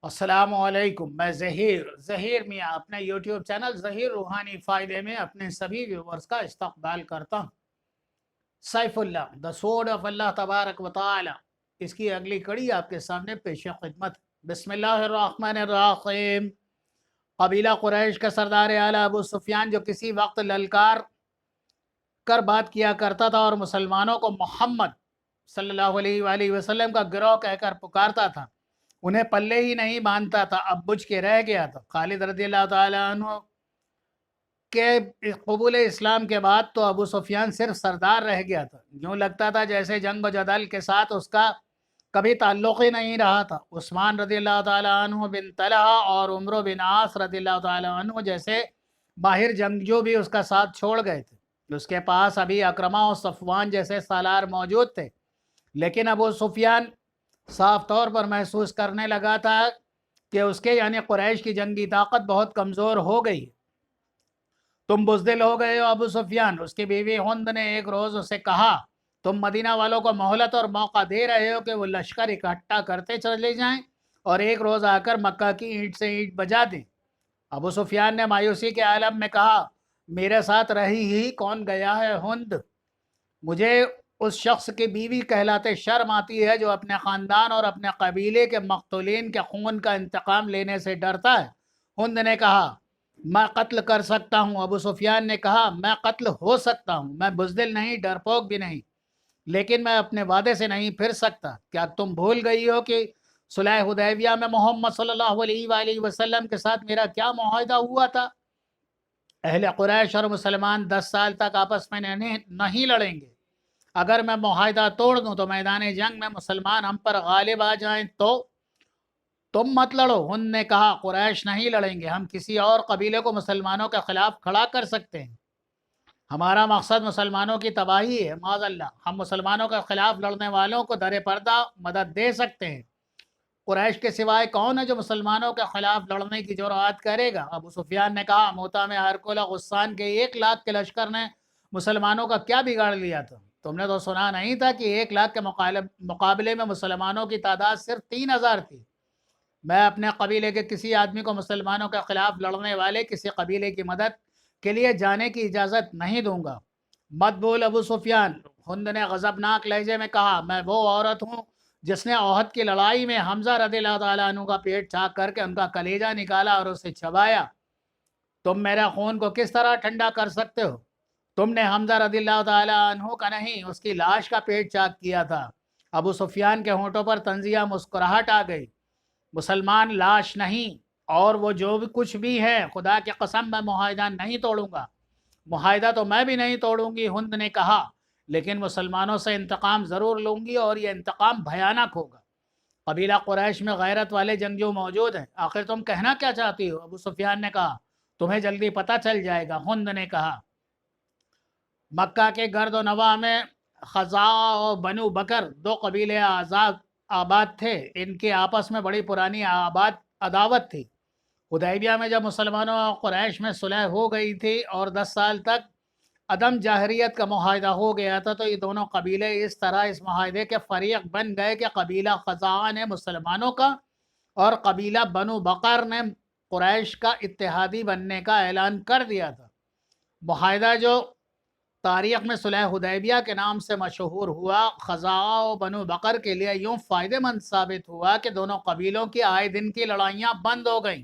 السلام علیکم، میں ظہیر میاں اپنے یوٹیوب چینل ظہیر روحانی فائدے میں اپنے سبھی ویورز کا استقبال کرتا ہوں۔ سیف اللہ، دا سورڈ آف اللہ تبارک و تعالی، اس کی اگلی کڑی آپ کے سامنے پیش خدمت۔ بسم اللہ الرحمن الرحیم۔ قبیلہ قریش کا سردار اعلیٰ ابو سفیان، جو کسی وقت للکار کر بات کیا کرتا تھا اور مسلمانوں کو محمد صلی اللہ علیہ وآلہ وسلم کا گروہ کہہ کر پکارتا تھا، انہیں پلے ہی نہیں باندھتا تھا، اب بجھ کے رہ گیا تھا۔ خالد رضی اللہ تعالیٰ عنہ کے قبول اسلام کے بعد تو ابو سفیان صرف سردار رہ گیا تھا، یوں لگتا تھا جیسے جنگ و جدل کے ساتھ اس کا کبھی تعلق ہی نہیں رہا تھا۔ عثمان رضی اللہ تعالیٰ عنہ بن طلحہ اور عمرو بن عاص رضی اللہ تعالیٰ عنہ جیسے ماہر جنگجو بھی اس کا ساتھ چھوڑ گئے تھے۔ اس کے پاس ابھی اکرمہ و صفوان جیسے سالار موجود تھے، لیکن ابو سفیان صاف طور پر محسوس کرنے لگا تھا کہ اس کے یعنی قریش کی جنگی طاقت بہت کمزور ہو گئی۔ تم بزدل ہو گئے ہو ابو سفیان، اس کی بیوی ہند نے ایک روز اسے کہا، تم مدینہ والوں کو مہلت اور موقع دے رہے ہو کہ وہ لشکر اکٹھا کرتے چلے جائیں اور ایک روز آ کر مکہ کی اینٹ سے اینٹ بجا دیں۔ ابو سفیان نے مایوسی کے عالم میں کہا، میرے ساتھ رہی ہی کون گیا ہے ہند؟ مجھے اس شخص کی بیوی کہلاتے شرم آتی ہے جو اپنے خاندان اور اپنے قبیلے کے مقتولین کے خون کا انتقام لینے سے ڈرتا ہے۔ ہند نے کہا، میں قتل کر سکتا ہوں۔ ابو سفیان نے کہا، میں قتل ہو سکتا ہوں، میں بزدل نہیں، ڈرپوک بھی نہیں، لیکن میں اپنے وعدے سے نہیں پھر سکتا۔ کیا تم بھول گئی ہو کہ صلح حدیبیہ میں محمد صلی اللہ علیہ وآلہ وسلم کے ساتھ میرا کیا معاہدہ ہوا تھا؟ اہل قریش اور مسلمان 10 سال تک آپس میں نہیں لڑیں گے۔ اگر میں معاہدہ توڑ دوں تو میدان جنگ میں مسلمان ہم پر غالب آ جائیں تو تم مت لڑو۔ ہند نے کہا، قریش نہیں لڑیں گے، ہم کسی اور قبیلے کو مسلمانوں کے خلاف کھڑا کر سکتے ہیں۔ ہمارا مقصد مسلمانوں کی تباہی ہے، معاذ اللہ، ہم مسلمانوں کے خلاف لڑنے والوں کو در پردہ مدد دے سکتے ہیں۔ قریش کے سوائے کون ہے جو مسلمانوں کے خلاف لڑنے کی جرأت کرے گا؟ ابو سفیان نے کہا، موتا میں ہرکولہ غسان کے 1 لاکھ کے لشکر نے مسلمانوں کا کیا بگاڑ لیا تھا؟ تم نے تو سنا نہیں تھا کہ 1 لاکھ کے مقابلے میں مسلمانوں کی تعداد صرف 3000 تھی۔ میں اپنے قبیلے کے کسی آدمی کو مسلمانوں کے خلاف لڑنے والے کسی قبیلے کی مدد کے لیے جانے کی اجازت نہیں دوں گا۔ مت بول ابو سفیان، ہند نے غضبناک لہجے میں کہا، میں وہ عورت ہوں جس نے احد کی لڑائی میں حمزہ رضی اللہ تعالیٰ عنہ کا پیٹ چاک کر کے ان کا کلیجہ نکالا اور اسے چبایا۔ تم میرا خون کو کس طرح ٹھنڈا کر سکتے ہو؟ تم نے حمزہ رضی اللہ تعالیٰ عنہ کا نہیں، اس کی لاش کا پیٹ چاک کیا تھا۔ ابو سفیان کے ہونٹوں پر طنزیہ مسکراہٹ آ گئی۔ مسلمان لاش نہیں، اور وہ جو بھی کچھ بھی ہے، خدا کی قسم میں معاہدہ نہیں توڑوں گا۔ معاہدہ تو میں بھی نہیں توڑوں گی، ہند نے کہا، لیکن مسلمانوں سے انتقام ضرور لوں گی اور یہ انتقام بھیانک ہوگا۔ قبیلہ قریش میں غیرت والے جنگجو موجود ہیں، آخر تم کہنا کیا چاہتی ہو؟ ابو سفیان نے کہا، تمہیں جلدی پتہ چل جائے گا۔ ہند نے کہا، مکہ کے گرد و نواح میں خزاع و بنو بکر 2 قبیلے آباد تھے، ان کے آپس میں بڑی پرانی عداوت تھی۔ حدیبیہ میں جب مسلمانوں اور قریش میں صلح ہو گئی تھی اور 10 سال تک عدم جاہریت کا معاہدہ ہو گیا تھا، تو یہ دونوں قبیلے اس طرح اس معاہدے کے فریق بن گئے کہ قبیلہ خزاع نے مسلمانوں کا اور قبیلہ بنو بکر نے قریش کا اتحادی بننے کا اعلان کر دیا تھا۔ معاہدہ جو تاریخ میں صلح حدیبیہ کے نام سے مشہور ہوا، خزاع و بنو بکر کے لیے یوں فائدہ مند ثابت ہوا کہ دونوں قبیلوں کی آئے دن کی لڑائیاں بند ہو گئیں۔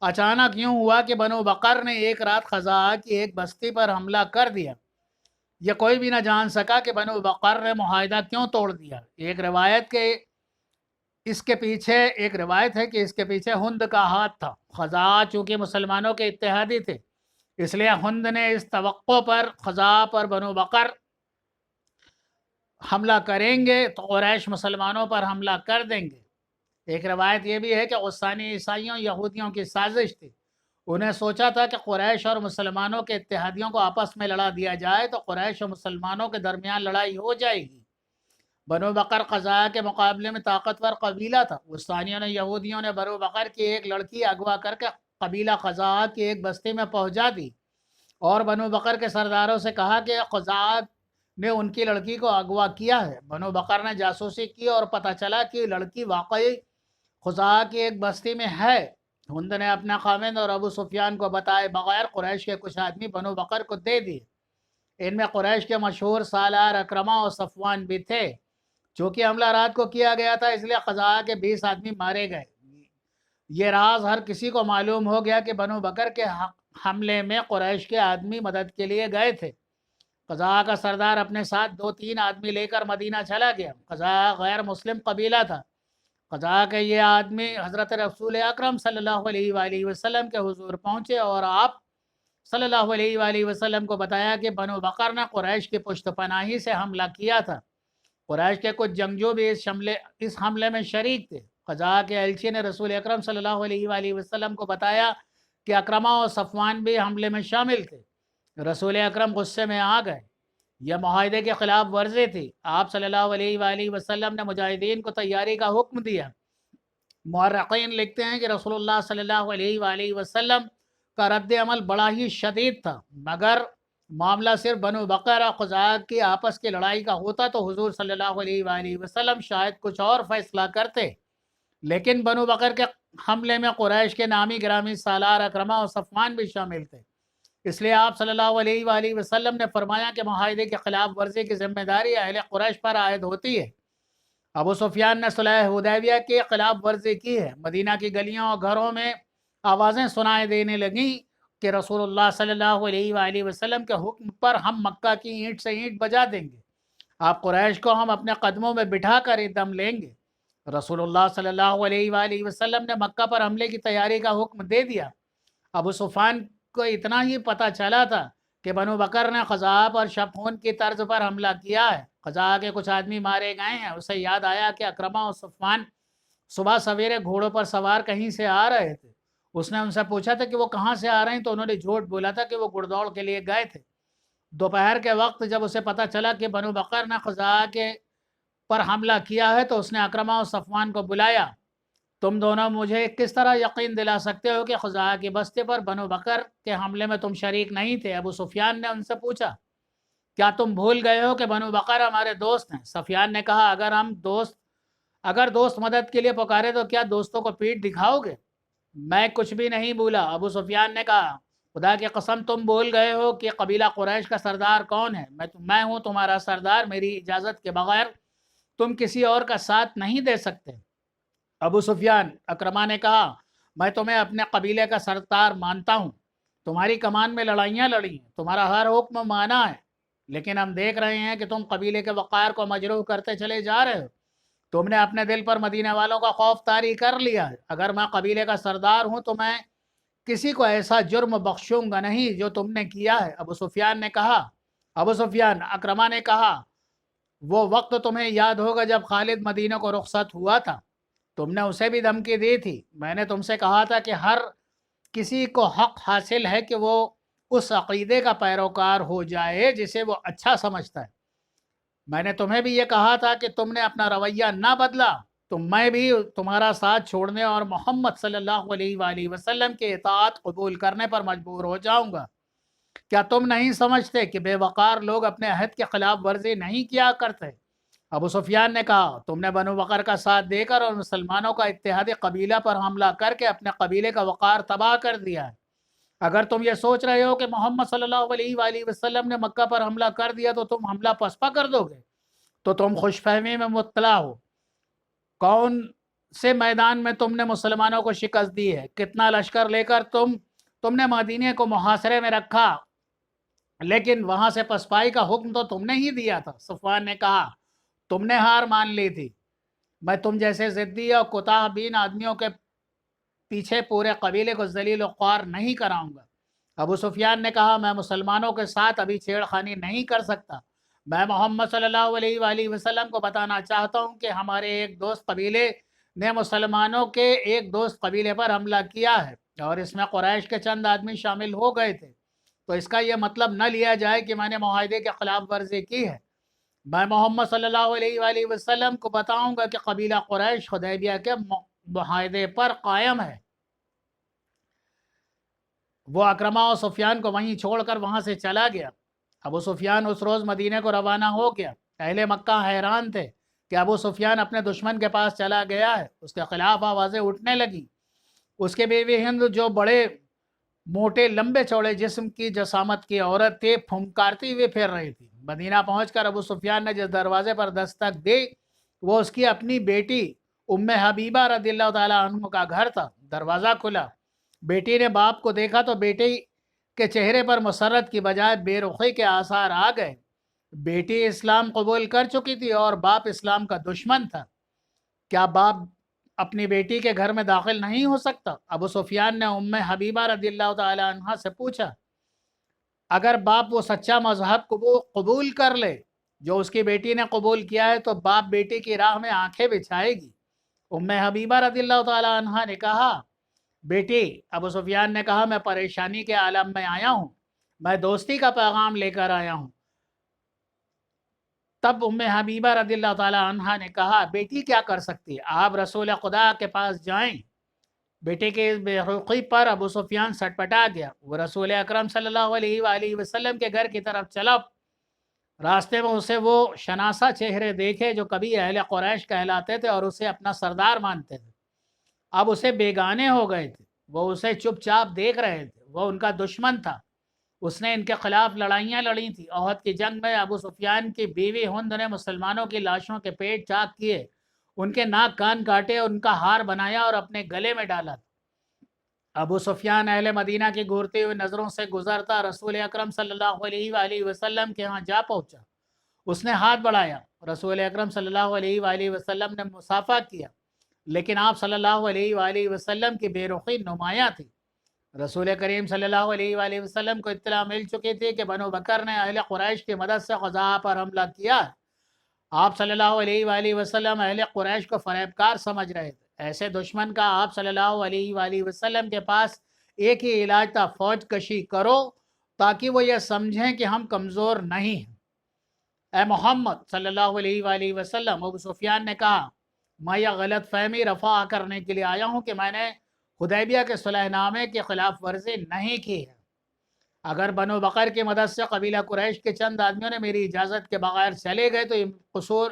اچانک یوں ہوا کہ بنو بکر نے ایک رات خزاع کی ایک بستی پر حملہ کر دیا۔ یہ کوئی بھی نہ جان سکا کہ بنو بکر نے معاہدہ کیوں توڑ دیا۔ ایک روایت ہے کہ اس کے پیچھے ہند کا ہاتھ تھا۔ خزاع چونکہ مسلمانوں کے اتحادی تھے، اس لیے ہند نے اس توقع پر خزاع پر بنو بکر حملہ کریں گے تو قریش مسلمانوں پر حملہ کر دیں گے۔ ایک روایت یہ بھی ہے کہ غسانی عیسائیوں یہودیوں کی سازش تھی۔ انہیں سوچا تھا کہ قریش اور مسلمانوں کے اتحادیوں کو آپس میں لڑا دیا جائے تو قریش اور مسلمانوں کے درمیان لڑائی ہو جائے گی۔ بنو بکر خزاع کے مقابلے میں طاقتور قبیلہ تھا۔ غسانیوں نے یہودیوں نے بنو بکر کی ایک لڑکی اغوا کر کے قبیلہ خزاع کی ایک بستی میں پہنچا دی اور بنو بکر کے سرداروں سے کہا کہ خزاع نے ان کی لڑکی کو اغوا کیا ہے۔ بنو بکر نے جاسوسی کی اور پتہ چلا کہ لڑکی واقعی خزاعہ کی ایک بستی میں ہے۔ ہند نے اپنا خامند اور ابو سفیان کو بتائے بغیر قریش کے کچھ آدمی بنو بکر کو دے دیے۔ ان میں قریش کے مشہور سالار اکرمہ اور صفوان بھی تھے۔ چونکہ حملہ رات کو کیا گیا تھا اس لیے خزاعہ کے 20 آدمی مارے گئے۔ یہ راز ہر کسی کو معلوم ہو گیا کہ بنو بکر کے حملے میں قریش کے آدمی مدد کے لیے گئے تھے۔ خزاعہ کا سردار اپنے ساتھ 2-3 آدمی لے کر مدینہ چلا گیا۔ خزاعہ غیر مسلم قبیلہ تھا۔ خزاعہ کے یہ آدمی حضرت رسول اکرم صلی اللہ علیہ وآلہ وسلم کے حضور پہنچے اور آپ صلی اللہ علیہ وآلہ وسلم کو بتایا کہ بنو بکر نے قریش کی پشت پناہی سے حملہ کیا تھا۔ قریش کے کچھ جنگجو بھی اس حملے میں شریک تھے۔ خزاعہ کے ایلچی نے رسول اکرم صلی اللہ علیہ وآلہ وسلم کو بتایا کہ اکرمہ اور صفوان بھی حملے میں شامل تھے۔ رسول اکرم غصے میں آ گئے۔ یہ معاہدے کے خلاف ورزی تھی۔ آپ صلی اللہ علیہ وآلہ وسلم نے مجاہدین کو تیاری کا حکم دیا۔ مورخین لکھتے ہیں کہ رسول اللہ صلی اللہ علیہ وآلہ وسلم کا رد عمل بڑا ہی شدید تھا، مگر معاملہ صرف بنو بکر اور خزاعہ کی آپس کی لڑائی کا ہوتا تو حضور صلی اللہ علیہ وآلہ وسلم شاید کچھ اور فیصلہ کرتے، لیکن بنو بکر کے حملے میں قریش کے نامی گرامی سالار اکرمہ اور صفوان بھی شامل تھے۔ اس لیے آپ صلی اللہ علیہ وآلہ وسلم نے فرمایا کہ معاہدے کے خلاف ورزی کی ذمہ داری اہل قریش پر عائد ہوتی ہے۔ ابو سفیان نے صلح حدیبیہ کی خلاف ورزی کی ہے۔ مدینہ کی گلیوں اور گھروں میں آوازیں سنائی دینے لگیں کہ رسول اللہ صلی اللہ علیہ وآلہ وسلم کے حکم پر ہم مکہ کی اینٹ سے اینٹ بجا دیں گے، آپ قریش کو ہم اپنے قدموں میں بٹھا کر دم لیں گے۔ رسول اللہ صلی اللہ علیہ وآلہ وسلم نے مکہ پر حملے کی تیاری کا حکم دے دیا۔ ابو سفیان کو اتنا ہی پتہ چلا تھا کہ بنو بکر نے خزاعہ پر شب خون کی طرز پر حملہ کیا ہے۔ خزاعہ کے کچھ آدمی مارے گئے ہیں۔ اسے یاد آیا کہ اکرمہ اور صفوان صبح سویرے گھوڑوں پر سوار کہیں سے آ رہے تھے۔ اس نے ان سے پوچھا تھا کہ وہ کہاں سے آ رہے ہیں تو انہوں نے جھوٹ بولا تھا کہ وہ گھڑ کے لیے گئے تھے۔ دوپہر کے وقت جب اسے پتہ چلا کہ بنو بکر نے خزاعہ کے پر حملہ کیا ہے تو اس نے اکرمہ اور صفوان کو بلایا۔ تم دونوں مجھے کس طرح یقین دلا سکتے ہو کہ خزاعہ کی بستی پر بنو بکر کے حملے میں تم شریک نہیں تھے؟ ابو سفیان نے ان سے پوچھا کیا تم بھول گئے ہو کہ بنو بکر ہمارے دوست ہیں؟ سفیان نے کہا اگر دوست مدد کے لیے پکارے تو کیا دوستوں کو پیٹ دکھاؤ گے؟ میں کچھ بھی نہیں بولا۔ ابو سفیان نے کہا خدا کی قسم تم بھول گئے ہو کہ قبیلہ قریش کا سردار کون ہے؟ میں ہوں تمہارا سردار، میری اجازت کے بغیر تم کسی اور کا ساتھ نہیں دے سکتے۔ ابو سفیان، اکرمہ نے کہا میں تمہیں اپنے قبیلے کا سردار مانتا ہوں، تمہاری کمان میں لڑائیاں لڑی ہیں، تمہارا ہر حکم مانا ہے، لیکن ہم دیکھ رہے ہیں کہ تم قبیلے کے وقار کو مجروح کرتے چلے جا رہے ہو۔ تم نے اپنے دل پر مدینہ والوں کا خوف طاری کر لیا ہے۔ اگر میں قبیلے کا سردار ہوں تو میں کسی کو ایسا جرم بخشوں گا نہیں جو تم نے کیا ہے۔ ابو سفیان، اکرمہ نے کہا وہ وقت تمہیں یاد ہوگا جب خالد مدینہ کو رخصت ہوا تھا، تم نے اسے بھی دھمکی دی تھی۔ میں نے تم سے کہا تھا کہ ہر کسی کو حق حاصل ہے کہ وہ اس عقیدے کا پیروکار ہو جائے جسے وہ اچھا سمجھتا ہے۔ میں نے تمہیں بھی یہ کہا تھا کہ تم نے اپنا رویہ نہ بدلا تو میں بھی تمہارا ساتھ چھوڑنے اور محمد صلی اللہ علیہ وآلہ وسلم کی اطاعت قبول کرنے پر مجبور ہو جاؤں گا۔ کیا تم نہیں سمجھتے کہ بے وقار لوگ اپنے عہد کے خلاف ورزی نہیں کیا کرتے؟ ابو سفیان نے کہا تم نے بنو بکر کا ساتھ دے کر اور مسلمانوں کا اتحادی قبیلہ پر حملہ کر کے اپنے قبیلے کا وقار تباہ کر دیا ہے۔ اگر تم یہ سوچ رہے ہو کہ محمد صلی اللہ علیہ وآلہ وسلم نے مکہ پر حملہ کر دیا تو تم حملہ پسپا کر دو گے تو تم خوش فہمی میں مبتلا ہو۔ کون سے میدان میں تم نے مسلمانوں کو شکست دی ہے؟ کتنا لشکر لے کر تم نے مدینے کو محاصرے میں رکھا، لیکن وہاں سے پسپائی کا حکم تو تم نے ہی دیا تھا۔ صفوان نے کہا تم نے ہار مان لی تھی، میں تم جیسے ضدی اور کوتاہ بین آدمیوں کے پیچھے پورے قبیلے کو ذلیل و خوار نہیں کراؤں گا۔ ابو سفیان نے کہا میں مسلمانوں کے ساتھ ابھی چھیڑ خانی نہیں کر سکتا۔ میں محمد صلی اللہ علیہ وآلہ وسلم کو بتانا چاہتا ہوں کہ ہمارے ایک دوست قبیلے نے مسلمانوں کے ایک دوست قبیلے پر حملہ کیا ہے اور اس میں قریش کے چند آدمی شامل ہو گئے تھے، تو اس کا یہ مطلب نہ لیا جائے کہ میں نے معاہدے کے خلاف ورزی کی ہے۔ میں محمد صلی اللہ علیہ وآلہ وسلم کو بتاؤں گا کہ قبیلہ قریش حدیبیہ کے معاہدے پر قائم ہے۔ وہ اکرمہ اور سفیان کو وہیں چھوڑ کر وہاں سے چلا گیا۔ ابو سفیان اس روز مدینے کو روانہ ہو گیا۔ اہل مکہ حیران تھے کہ ابو سفیان اپنے دشمن کے پاس چلا گیا ہے، اس کے خلاف آوازیں اٹھنے لگیں۔ اس کے بیوی ہند جو بڑے موٹے لمبے چوڑے جسم کی جسامت کی عورت تھی، پھنکارتی ہوئی پھر رہی تھی۔ مدینہ پہنچ کر ابو سفیان نے جس دروازے پر دستک دی وہ اس کی اپنی بیٹی ام حبیبہ رضی اللہ تعالیٰ عنہ کا گھر تھا۔ دروازہ کھلا، بیٹی نے باپ کو دیکھا تو بیٹی کے چہرے پر مسرت کی بجائے بے رخی کے آثار آ گئے۔ بیٹی اسلام قبول کر چکی تھی اور باپ اسلام کا دشمن تھا۔ کیا باپ اپنی بیٹی کے گھر میں داخل نہیں ہو سکتا؟ ابو سفیان نے ام حبیبہ رضی اللہ تعالی عنہ سے پوچھا، اگر باپ وہ سچا مذہب قبول کر لے جو اس کی بیٹی نے قبول کیا ہے تو باپ بیٹی کی راہ میں آنکھیں بچھائے گی۔ ام حبیبہ رضی اللہ تعالی عنہ نے کہا، بیٹی، ابو سفیان نے کہا، میں پریشانی کے عالم میں آیا ہوں، میں دوستی کا پیغام لے کر آیا ہوں۔ تب ام حبیبہ رضی اللہ تعالی عنہ نے کہا، بیٹی کیا کر سکتی ہے، آپ رسول خدا کے پاس جائیں۔ بیٹے کے اس بے رخی پر ابو سفیان سٹپٹا گیا۔ وہ رسول اکرم صلی اللہ علیہ وآلہ وسلم کے گھر کی طرف چلا۔ راستے میں اسے وہ شناسا چہرے دیکھے جو کبھی اہل قریش کہلاتے تھے اور اسے اپنا سردار مانتے تھے، اب اسے بیگانے ہو گئے تھے۔ وہ اسے چپ چاپ دیکھ رہے تھے، وہ ان کا دشمن تھا، اس نے ان کے خلاف لڑائیاں لڑی تھیں۔ احد کی جنگ میں ابو سفیان کی بیوی ہند نے مسلمانوں کی لاشوں کے پیٹ چاک کیے، ان کے ناک کان کاٹے، ان کا ہار بنایا اور اپنے گلے میں ڈالا۔ ابو سفیان اہل مدینہ کی گھورتی ہوئی نظروں سے گزرتا رسول اکرم صلی اللہ علیہ وآلہ وسلم کے ہاں جا پہنچا۔ اس نے ہاتھ بڑھایا، رسول اکرم صلی اللہ علیہ وآلہ وسلم نے مصافحہ کیا، لیکن آپ صلی اللہ علیہ وآلہ وسلم کی بے رخی نمایاں تھی۔ رسول کریم صلی اللہ علیہ وآلہ وسلم کو اطلاع مل چکی تھی کہ بنو بکر نے اہل قریش کی مدد سے خزاعہ پر حملہ کیا ہے۔ آپ صلی اللہ علیہ وآلہ وسلم اہل قریش کو فریب کار سمجھ رہے تھے۔ ایسے دشمن کا آپ صلی اللہ علیہ وآلہ وسلم کے پاس ایک ہی علاج تھا، فوج کشی کرو تاکہ وہ یہ سمجھیں کہ ہم کمزور نہیں ہیں۔ اے محمد صلی اللہ علیہ وآلہ وسلم، ابو سفیان نے کہا، میں یہ غلط فہمی رفع کرنے کے لیے آیا ہوں کہ میں نے حدیبیہ کے صلح نامے کی خلاف ورزی نہیں کی ہے۔ اگر بنو بکر کی مدد سے قبیلہ قریش کے چند آدمیوں نے میری اجازت کے بغیر چلے گئے تو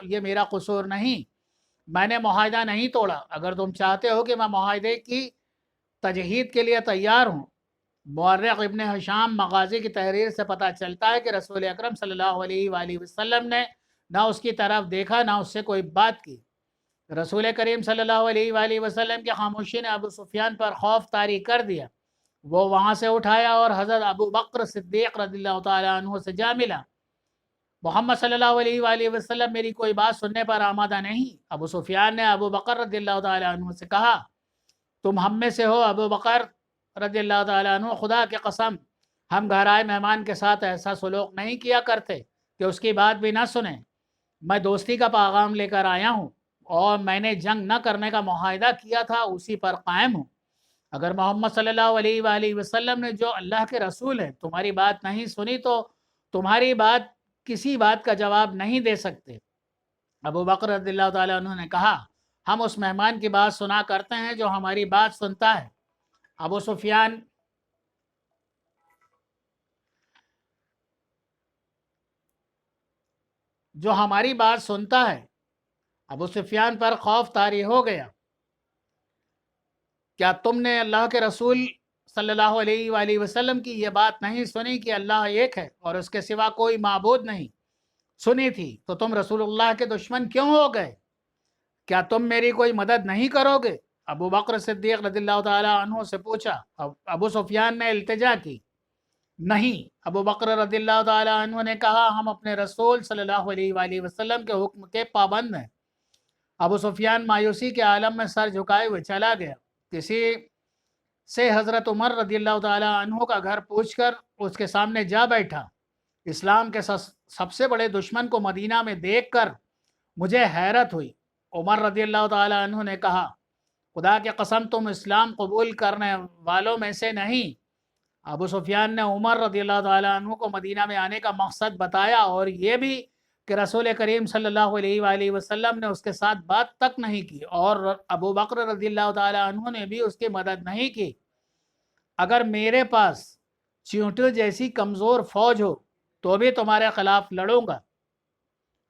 یہ میرا قصور نہیں، میں نے معاہدہ نہیں توڑا۔ اگر تم چاہتے ہو کہ میں معاہدے کی تجہید کے لیے تیار ہوں۔ مورخ ابن ہشام مغازی کی تحریر سے پتہ چلتا ہے کہ رسول اکرم صلی اللہ علیہ وآلہ وسلم نے نہ اس کی طرف دیکھا نہ اس سے کوئی بات کی۔ رسول کریم صلی اللہ علیہ وآلہ وسلم کی خاموشی نے ابو سفیان پر خوف طاری کر دیا۔ وہ وہاں سے اٹھایا اور حضرت ابو بکر صدیق رضی اللہ تعالیٰ عنہ سے جا ملا۔ محمد صلی اللہ علیہ وآلہ وسلم میری کوئی بات سننے پر آمادہ نہیں۔ ابو سفیان نے ابو بکر رضی اللہ تعالیٰ عنہ سے کہا، تم ہم میں سے ہو؟ ابو بکر رضی اللہ تعالیٰ عنہ، خدا کی قسم، ہم گھر آئے مہمان کے ساتھ ایسا سلوک نہیں کیا کرتے کہ اس کی بات بھی نہ سنیں۔ میں دوستی کا پیغام لے کر آیا ہوں اور میں نے جنگ نہ کرنے کا معاہدہ کیا تھا، اسی پر قائم ہوں۔ اگر محمد صلی اللہ علیہ وآلہ وسلم نے جو اللہ کے رسول ہیں تمہاری بات نہیں سنی تو تمہاری بات کسی بات کا جواب نہیں دے سکتے۔ ابو بکر رضی اللہ تعالیٰ عنہ نے کہا، ہم اس مہمان کی بات سنا کرتے ہیں جو ہماری بات سنتا ہے۔ ابو سفیان جو ہماری بات سنتا ہے۔ ابو سفیان پر خوف طاری ہو گیا۔ کیا تم نے اللہ کے رسول صلی اللہ علیہ وآلہ وسلم کی یہ بات نہیں سنی کہ اللہ ایک ہے اور اس کے سوا کوئی معبود نہیں؟ سنی تھی تو تم رسول اللہ کے دشمن کیوں ہو گئے؟ کیا تم میری کوئی مدد نہیں کرو گے؟ ابو بکر صدیق رضی اللہ تعالیٰ عنہ سے پوچھا۔ ابو سفیان نے التجا کی، نہیں۔ ابو بکر رضی اللہ تعالیٰ عنہ نے کہا، ہم اپنے رسول صلی اللہ علیہ وآلہ وسلم کے حکم کے پابند ہیں۔ ابو سفیان مایوسی کے عالم میں سر جھکائے ہوئے چلا گیا۔ کسی سے حضرت عمر رضی اللہ تعالیٰ عنہ کا گھر پوچھ کر اس کے سامنے جا بیٹھا۔ اسلام کے سب سے بڑے دشمن کو مدینہ میں دیکھ کر مجھے حیرت ہوئی۔ عمر رضی اللہ تعالیٰ عنہ نے کہا، خدا کی قسم تم اسلام قبول کرنے والوں میں سے نہیں۔ ابو سفیان نے عمر رضی اللہ تعالیٰ عنہ کو مدینہ میں آنے کا مقصد بتایا اور یہ بھی کہ رسول کریم صلی اللہ علیہ وآلہ وسلم نے اس کے ساتھ بات تک نہیں کی اور ابو بکر رضی اللہ تعالیٰ عنہ نے بھی اس کی مدد نہیں کی۔ اگر میرے پاس چیونٹوں جیسی کمزور فوج ہو تو بھی تمہارے خلاف لڑوں گا۔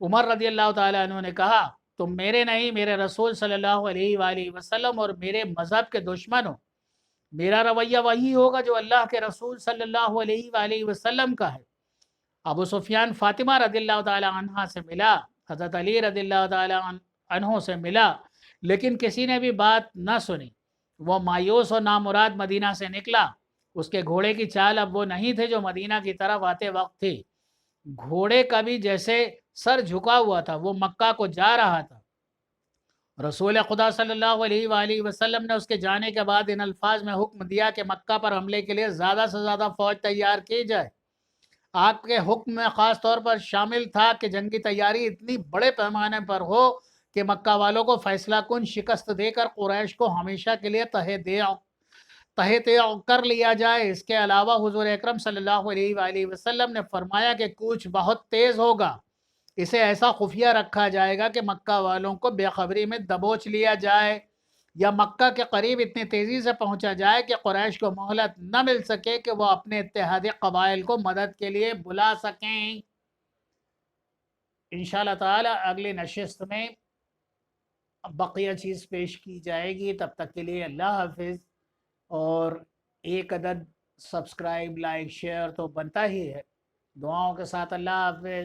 عمر رضی اللہ تعالیٰ عنہ نے کہا، تم میرے نہیں میرے رسول صلی اللہ علیہ وآلہ وسلم اور میرے مذہب کے دشمن ہو، میرا رویہ وہی ہوگا جو اللہ کے رسول صلی اللہ علیہ وآلہ وسلم کا ہے۔ ابو سفیان فاطمہ رضی اللہ تعالی عنہ سے ملا، حضرت علی رضی اللہ تعالی عنہ سے ملا، لیکن کسی نے بھی بات نہ سنی۔ وہ مایوس اور نامراد مدینہ سے نکلا۔ اس کے گھوڑے کی چال اب وہ نہیں تھے جو مدینہ کی طرف آتے وقت تھی۔ گھوڑے کا بھی جیسے سر جھکا ہوا تھا، وہ مکہ کو جا رہا تھا۔ رسول خدا صلی اللہ علیہ وآلہ وسلم نے اس کے جانے کے بعد ان الفاظ میں حکم دیا کہ مکہ پر حملے کے لیے زیادہ سے زیادہ فوج تیار کی جائے۔ آپ کے حکم میں خاص طور پر شامل تھا کہ جنگی تیاری اتنی بڑے پیمانے پر ہو کہ مکہ والوں کو فیصلہ کن شکست دے کر قریش کو ہمیشہ کے لیے تحت کر لیا جائے۔ اس کے علاوہ حضور اکرم صلی اللہ علیہ وآلہ وسلم نے فرمایا کہ کوچ بہت تیز ہوگا، اسے ایسا خفیہ رکھا جائے گا کہ مکہ والوں کو بے خبری میں دبوچ لیا جائے یا مکہ کے قریب اتنی تیزی سے پہنچا جائے کہ قریش کو مہلت نہ مل سکے کہ وہ اپنے اتحادی قبائل کو مدد کے لیے بلا سکیں۔ انشاءاللہ تعالی اگلی نشست میں بقیہ چیز پیش کی جائے گی۔ تب تک کے لیے اللہ حافظ، اور ایک عدد سبسکرائب، لائک، شیئر تو بنتا ہی ہے۔ دعاؤں کے ساتھ اللہ حافظ۔